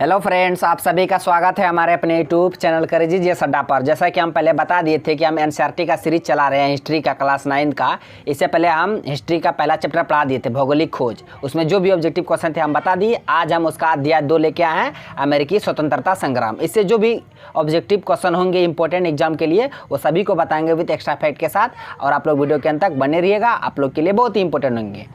Hello friends, आप सभी का स्वागत है हमारे अपने यूट्यूब चैनल करेजी जीएस अड्डा पर। जैसा कि हम पहले बता दिए थे कि हम एनसीईआरटी का सीरीज चला रहे हैं हिस्ट्री का क्लास 9 का। इससे पहले हम हिस्ट्री का पहला चैप्टर पढ़ा दिए थे, भौगोलिक खोज। उसमें जो भी ऑब्जेक्टिव क्वेश्चन थे हम बता दिए। आज हम उसका अध्याय 2 लेके आए हैं, अमेरिकी स्वतंत्रता संग्राम। इससे जो भी ऑब्जेक्टिव क्वेश्चन होंगे इंपॉर्टेंट एग्जाम के लिए, वो सभी को बताएंगे विद एक्स्ट्रा फैक्ट के साथ। और आप लोग वीडियो के अंत तक बने रहिएगा, आप लोग के लिए बहुत ही इंपॉर्टेंट होंगे।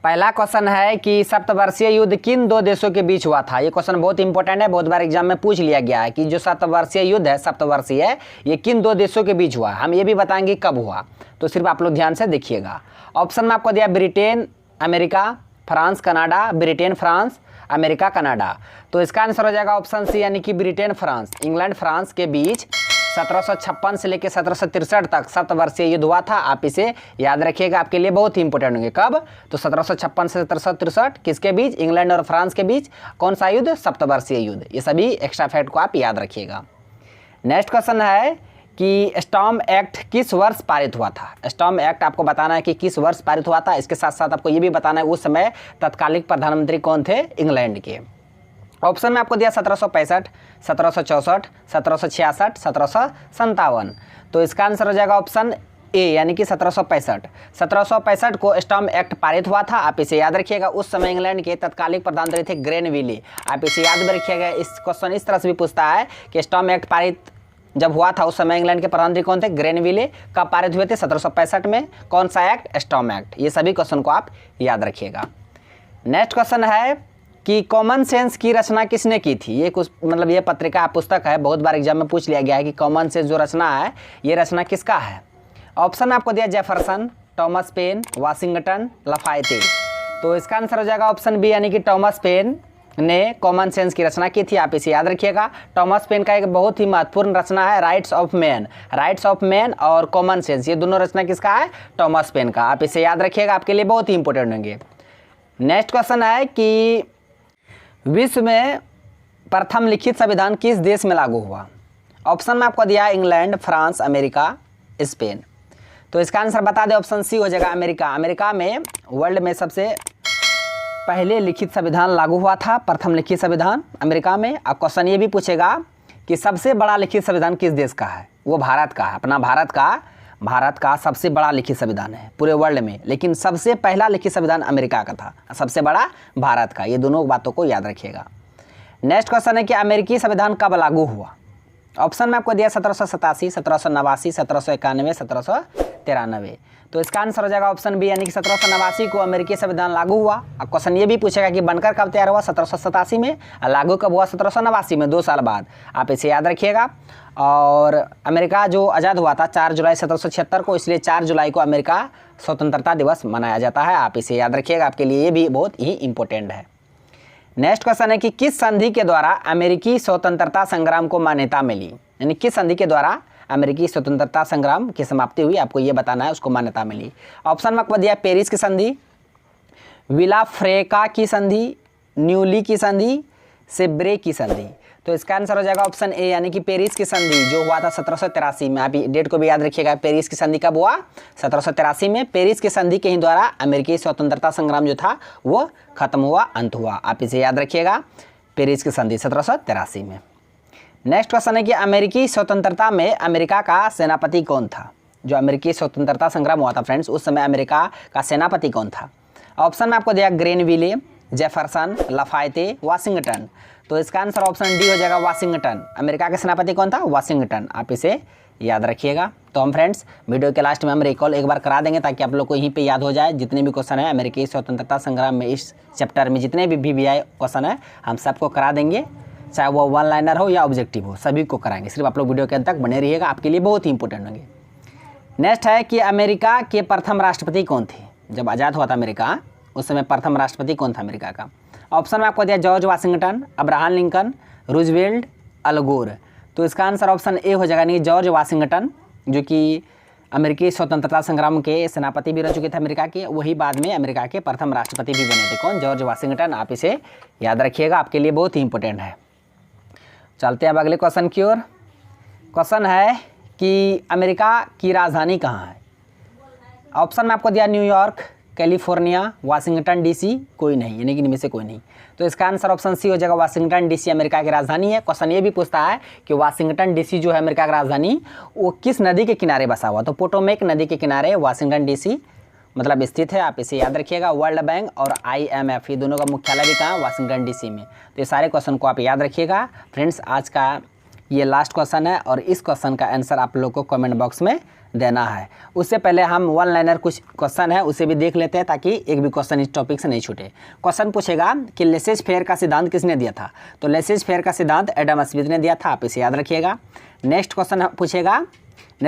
पहला क्वेश्चन है कि सप्तवर्षीय युद्ध किन दो देशों के बीच हुआ था। ये क्वेश्चन बहुत इंपॉर्टेंट है, बहुत बार एग्जाम में पूछ लिया गया है कि जो सप्तवर्षीय युद्ध है, सप्तवर्षीय है, ये किन दो देशों के बीच हुआ। हम ये भी बताएंगे कब हुआ, तो सिर्फ आप लोग ध्यान से देखिएगा। ऑप्शन में आपको दिया Britain America, France Canada, Britain France, America Canada. तो इसका आंसर हो जाएगा ऑप्शन सी, यानी कि ब्रिटेन फ्रांस। इंग्लैंड फ्रांस के बीच 1756 से लेकर 1763 तक सप्तवर्षीय युद्ध हुआ था। आप इसे याद रखिएगा, आपके लिए बहुत ही इंपॉर्टेंट होंगे। कब? तो 1756 से 1763 किसके बीच? इंग्लैंड और फ्रांस के बीच। कौन सा युद्ध? सप्तवर्षीय युद्ध। ये सभी एक्स्ट्रा फैक्ट को आप याद रखिएगा। नेक्स्ट क्वेश्चन है कि स्टॉर्म एक्ट किस वर्ष पारित हुआ था। स्टॉर्म एक्ट आपको बताना है कि किस वर्ष पारित हुआ था। इसके साथ साथ आपको ये भी बताना है उस समय तत्कालिक प्रधानमंत्री कौन थे इंग्लैंड के। ऑप्शन में आपको दिया 1765, 1764, 1766, 1757। तो इसका आंसर हो जाएगा ऑप्शन ए, यानी कि 1765। 1765 को स्टॉर्म एक्ट पारित हुआ था। आप इसे याद रखिएगा। उस समय इंग्लैंड के तत्कालिक प्रधानमंत्री थे ग्रेनविले। आप इसे याद भी रखिएगा। इस क्वेश्चन इस तरह से भी पूछता है कि स्टॉर्म एक्ट पारित जब हुआ था उस समय इंग्लैंड के प्रधानमंत्री कौन थे? ग्रेनविले। कब पारित हुए थे? 1765 में। कौन सा एक्ट? Storm act. ये सभी क्वेश्चन को आप याद रखिएगा। नेक्स्ट क्वेश्चन है कि कॉमन सेंस की रचना किसने की थी। ये कुछ मतलब ये पत्रिका पुस्तक है, बहुत बार एग्जाम में पूछ लिया गया है कि कॉमन सेंस जो रचना है ये रचना किसका है। ऑप्शन आपको दिया जेफरसन, टॉमस पेन, वाशिंगटन, लफायते। तो इसका आंसर हो जाएगा ऑप्शन बी, यानी कि टॉमस पेन ने कॉमन सेंस की रचना की थी। आप इसे याद रखिएगा। टॉमस पेन का एक बहुत ही महत्वपूर्ण रचना है rights of man. Rights of man और कॉमन सेंस, ये दोनों रचना किसका है? टॉमस पेन का। आप इसे याद रखिएगा, आपके लिए बहुत ही इंपॉर्टेंट होंगे। नेक्स्ट क्वेश्चन है कि विश्व में प्रथम लिखित संविधान किस देश में लागू हुआ। ऑप्शन में आपको दिया इंग्लैंड, फ्रांस, अमेरिका, स्पेन। तो इसका आंसर बता दें, ऑप्शन सी हो जाएगा अमेरिका। अमेरिका में वर्ल्ड में सबसे पहले लिखित संविधान लागू हुआ था, प्रथम लिखित संविधान अमेरिका में। अब क्वेश्चन ये भी पूछेगा कि सबसे बड़ा लिखित संविधान किस देश का है। वो भारत का है। अपना भारत का सबसे बड़ा लिखित संविधान है पूरे वर्ल्ड में, लेकिन सबसे पहला लिखित संविधान अमेरिका का था, सबसे बड़ा भारत का। ये दोनों बातों को याद रखिएगा। नेक्स्ट क्वेश्चन है कि अमेरिकी संविधान कब लागू हुआ। ऑप्शन में आपको दिया 1787, 1789, 1791, 1793। तो इसका आंसर हो जाएगा ऑप्शन बी, यानी कि 1789 को अमेरिकी संविधान लागू हुआ। अब क्वेश्चन ये भी पूछेगा कि बनकर कब तैयार हुआ? 1787 में। लागू कब हुआ? 1789 में, 2 साल बाद। आप इसे याद रखिएगा। और अमेरिका जो आज़ाद हुआ था 4 जुलाई 1776 को, इसलिए 4 जुलाई को अमेरिका स्वतंत्रता दिवस मनाया जाता है। आप इसे याद रखिएगा, आपके लिए ये भी बहुत ही इंपॉर्टेंट है। नेक्स्ट क्वेश्चन है कि किस संधि के द्वारा अमेरिकी स्वतंत्रता संग्राम को मान्यता मिली। यानी किस संधि के द्वारा अमेरिकी स्वतंत्रता संग्राम की समाप्ति हुई, आपको ये बताना है, उसको मान्यता मिली। ऑप्शन में आपको दिया पेरिस की संधि, विला फ्रेका की संधि, न्यूली की संधि, सेब्रे की संधि। तो इसका आंसर हो जाएगा ऑप्शन ए, यानी कि पेरिस की संधि जो हुआ था 1783 में। आप डेट को भी याद रखिएगा। पेरिस की संधि कब हुआ? 1783 में। पेरिस की संधि के ही द्वारा अमेरिकी स्वतंत्रता संग्राम जो था वो खत्म हुआ, अंत हुआ। आप इसे याद रखिएगा, पेरिस की संधि 1783 में। नेक्स्ट क्वेश्चन है कि अमेरिकी स्वतंत्रता में अमेरिका का सेनापति कौन था। जो अमेरिकी स्वतंत्रता संग्राम हुआ था फ्रेंड्स, उस समय अमेरिका का सेनापति कौन था। ऑप्शन में आपको दिया ग्रेनविले, जेफरसन, लफायते, वाशिंगटन। तो इसका आंसर ऑप्शन डी हो जाएगा वाशिंगटन। अमेरिका के सेनापति कौन था? वाशिंगटन। आप इसे याद रखिएगा। तो हम फ्रेंड्स वीडियो के लास्ट में हम रिकॉल एक बार करा देंगे ताकि आप लोग को यहीं पे याद हो जाए। जितने भी क्वेश्चन है अमेरिकी स्वतंत्रता संग्राम में, इस चैप्टर में जितने भी आए क्वेश्चन है हम सबको करा देंगे, चाहे वो 1 लाइनर हो या ऑब्जेक्टिव हो, सभी को कराएंगे। सिर्फ आप लोग वीडियो के अंत तक बने रहिएगा, आपके लिए बहुत ही इंपॉर्टेंट होंगे। नेक्स्ट है कि अमेरिका के प्रथम राष्ट्रपति कौन थे। जब आज़ाद हुआ था अमेरिका उस समय प्रथम राष्ट्रपति कौन था अमेरिका का। ऑप्शन में आपको दिया George Washington, Abraham Lincoln, Roosevelt, Al Gore. तो इसका आंसर ऑप्शन ए हो जाएगा, यानी जॉर्ज वाशिंगटन, जो कि अमेरिकी स्वतंत्रता संग्राम के सेनापति भी रह चुके थे अमेरिका के। वही बाद में अमेरिका के प्रथम राष्ट्रपति भी बने थे। कौन? George Washington. आप इसे याद रखिएगा, आपके लिए बहुत ही इंपॉर्टेंट है। चलते हैं अब अगले क्वेश्चन की ओर। क्वेश्चन है कि अमेरिका की राजधानी कहाँ है। ऑप्शन में आपको दिया न्यूयॉर्क, कैलिफोर्निया, वाशिंगटन डीसी, कोई नहीं, यानी कि इनमें से कोई नहीं। तो इसका आंसर ऑप्शन सी हो जाएगा, वाशिंगटन डीसी अमेरिका की राजधानी है। क्वेश्चन ये भी पूछता है कि वाशिंगटन डीसी जो है अमेरिका की राजधानी, वो किस नदी के किनारे बसा हुआ, तो पोटोमेक नदी के किनारे वाशिंगटन डीसी मतलब स्थित है। आप इसे याद रखिएगा। वर्ल्ड बैंक और IMF ये दोनों का मुख्यालय भी कहाँ, वाशिंगटन डीसी में। तो ये सारे क्वेश्चन को आप याद रखिएगा। फ्रेंड्स, आज का ये लास्ट क्वेश्चन है और इस क्वेश्चन का आंसर आप लोग को कमेंट बॉक्स में देना है। उससे पहले हम वन लाइनर कुछ क्वेश्चन है उसे भी देख लेते हैं, ताकि एक भी क्वेश्चन इस टॉपिक से नहीं छूटे। क्वेश्चन पूछेगा कि लेसेज फेयर का सिद्धांत किसने दिया था, तो लेसेज फेयर का सिद्धांत एडम स्मिथ ने दिया था। आप इसे याद रखिएगा। नेक्स्ट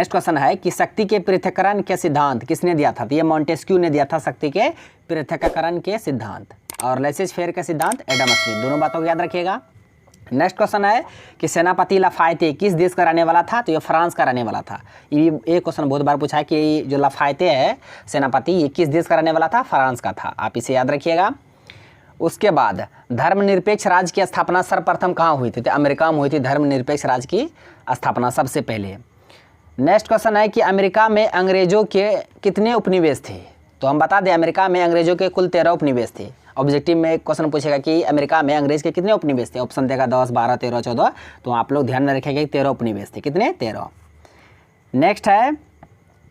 क्वेश्चन है कि शक्ति के पृथक्करण के सिद्धांत किसने दिया था, तो ये मॉन्टेस्क्यू ने दिया था शक्ति के पृथक्करण के सिद्धांत, और लेसेज फेयर का सिद्धांत एडम स्मिथ। दोनों बातों को याद रखिएगा। नेक्स्ट क्वेश्चन है कि सेनापति लाफायते किस देश का रहने वाला था, तो ये फ्रांस का रहने वाला था। ये क्वेश्चन बहुत बार पूछा है कि जो लाफायते है सेनापति, ये किस देश का रहने वाला था, फ्रांस का था। आप इसे याद रखिएगा। उसके बाद धर्मनिरपेक्ष राज्य की स्थापना सर्वप्रथम कहाँ हुई थी, तो अमेरिका में हुई थी धर्मनिरपेक्ष राज्य की स्थापना सबसे पहले। नेक्स्ट क्वेश्चन है कि अमेरिका में अंग्रेजों के कितने उपनिवेश थे, तो हम बता दें अमेरिका में अंग्रेजों के कुल 13 उपनिवेश थे। ऑब्जेक्टिव में क्वेश्चन पूछेगा कि अमेरिका में अंग्रेज के कितने उपनिवेश थे, ऑप्शन देगा 10, 12, 13, 14, तो आप लोग ध्यान में रखेंगे कि 13 उपनिवेश थे। कितने, 13। नेक्स्ट है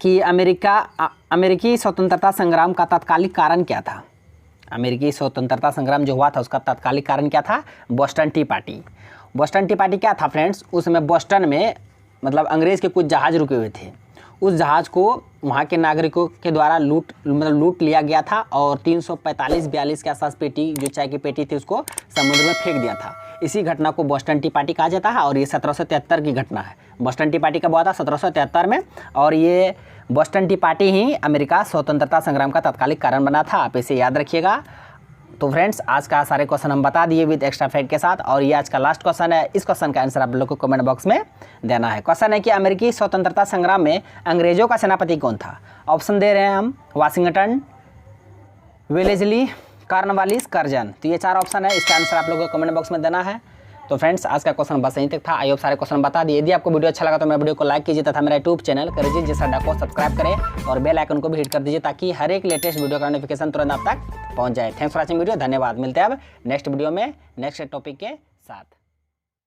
कि अमेरिकी स्वतंत्रता संग्राम का तात्कालिक कारण क्या था। अमेरिकी स्वतंत्रता संग्राम जो हुआ था उसका तात्कालिक कारण क्या था, Boston T party. Boston T party क्या था फ्रेंड्स, उसमें बोस्टन में मतलब अंग्रेज़ के कुछ जहाज़ रुके हुए थे। उस जहाज़ को वहाँ के नागरिकों के द्वारा लूट लिया गया था और 345-42 के आसपास पेटी, जो चाय की पेटी थी, उसको समुद्र में फेंक दिया था। इसी घटना को बोस्टन टी पार्टी कहा जाता है और ये 1773 की घटना है। बोस्टन टी पार्टी कब हुआ था, 1773 में, और ये बोस्टन टी पार्टी ही अमेरिका स्वतंत्रता संग्राम का तात्कालिक कारण बना था। आप इसे याद रखिएगा। तो फ्रेंड्स, आज का सारे क्वेश्चन हम बता दिए विद एक्स्ट्रा फैक्ट के साथ, और ये आज का लास्ट क्वेश्चन है। इस क्वेश्चन का आंसर आप लोग को कमेंट बॉक्स में देना है। क्वेश्चन है कि अमेरिकी स्वतंत्रता संग्राम में अंग्रेजों का सेनापति कौन था। ऑप्शन दे रहे हैं हम, वाशिंगटन, वेलेस्ली, कॉर्नवालिस, कर्जन। तो ये 4 ऑप्शन है, इसका आंसर आप लोगों को कमेंट बॉक्स में देना है। तो फ्रेंड्स, आज का क्वेश्चन बस यहीं तक था। आई होप सारे क्वेश्चन बता दिए। यदि आपको वीडियो अच्छा लगा तो मेरे वीडियो को लाइक कीजिए तथा मेरा यूट्यूब चैनल करेजिए जिस अड्डा को सब्सक्राइब करें और बेल आइकन को भी हिट कर दीजिए, ताकि हर एक लेटेस्ट वीडियो का नोटिफिकेशन तुरंत आप तक पहुंच जाए। Thanks for watching video. धन्यवाद। मिलते हैं अब नेक्स्ट वीडियो में नेक्स्ट टॉपिक के साथ।